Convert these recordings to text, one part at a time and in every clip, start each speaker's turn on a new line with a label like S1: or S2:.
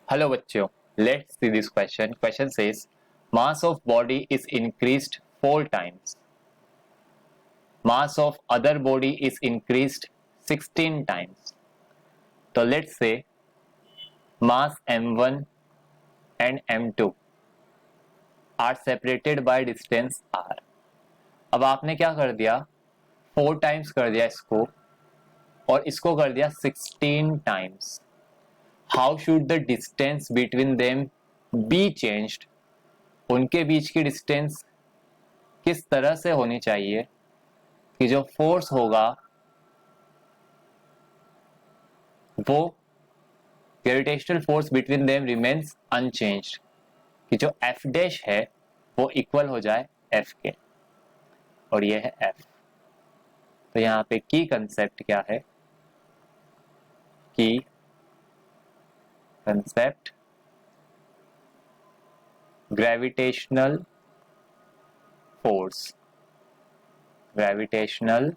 S1: Hello बच्चों, let's see this question. Question says mass of body is increased 4 times. Mass of other body is increased 16 times. So let's say mass m1 and m2 are separated by distance r. अब आपने क्या कर दिया, 4 times कर दिया इसको और इसको कर दिया 16 times. How should the distance between them be changed? उनके बीच की डिस्टेंस किस तरह से होनी चाहिए कि जो फोर्स होगा वो gravitational force between them remains unchanged, कि जो एफ डैश है वो इक्वल हो जाए एफ के, और ये है एफ. तो यहाँ पे की कंसेप्ट क्या है? की concept gravitational force. Gravitational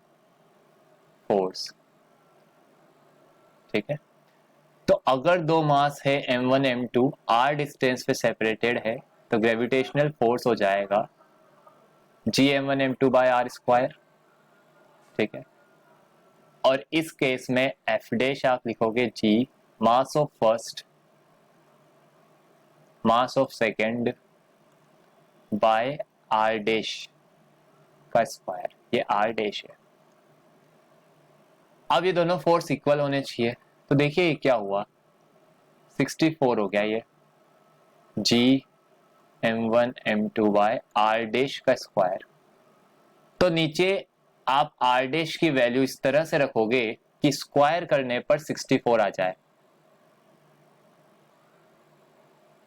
S1: force, ठीक है. तो अगर दो मास है m1 m2 r डिस्टेंस पे सेपरेटेड है तो ग्रेविटेशनल फोर्स हो जाएगा जी m1 m2 by r square, ठीक है. और इस केस में एफ डैश आप लिखोगे G mass of first mass of second by are dash का स्क्वायर. ये आर डैश है. अब ये दोनों फोर्स इक्वल होने चाहिए. तो देखिए क्या हुआ, 64 हो गया ये G m1 m2 by are dash का स्क्वायर. तो नीचे आप आर डैश की वैल्यू इस तरह से रखोगे कि स्क्वायर करने पर 64 आ जाए.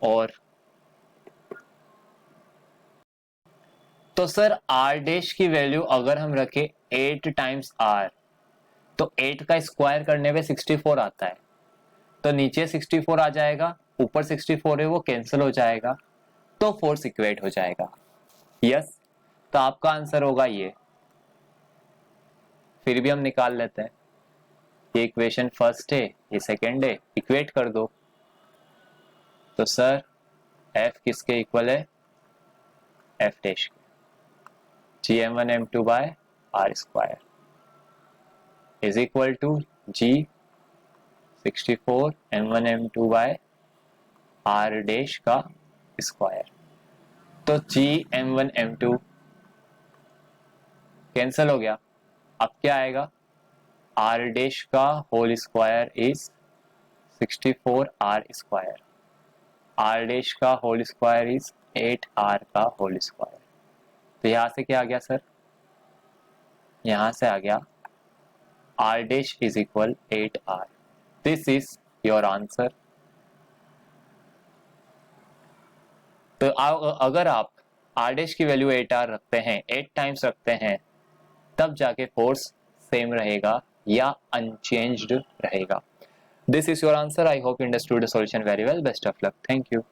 S1: और तो सर आर डैश की वैल्यू अगर हम रखें 8 टाइम्स आर तो 8 का स्क्वायर करने पे 64 आता है. तो नीचे 64 आ जाएगा, ऊपर 64 है वो कैंसिल हो जाएगा, तो फोर्स इक्वेट हो जाएगा. यस, तो आपका आंसर होगा ये. फिर भी हम निकाल लेते हैं. ये इक्वेशन फर्स्ट है, ये सेकंड है, इक्वेट कर दो. तो सर एफ किसके इक्वल है? एफ डैश के. G m1 m2 by r square is equal to G 64 m1 m2 by are dash का स्क्वायर. तो जी m1 m2 कैंसिल हो गया. अब क्या आएगा? आर डैश का whole square is 64 r square. R dash का होल स्क्वायर इज 8 आर का होल स्क्वायर. तो यहां से क्या आ गया सर? यहां से आ गया r dash is equal 8 r. This is your answer. तो अगर आप आर डैश की वैल्यू 8 आर रखते हैं, 8 टाइम्स रखते हैं, तब जाके फोर्स सेम रहेगा या अनचेंज्ड रहेगा. This is your answer. I hope you understood the solution very well. Best of luck. Thank you.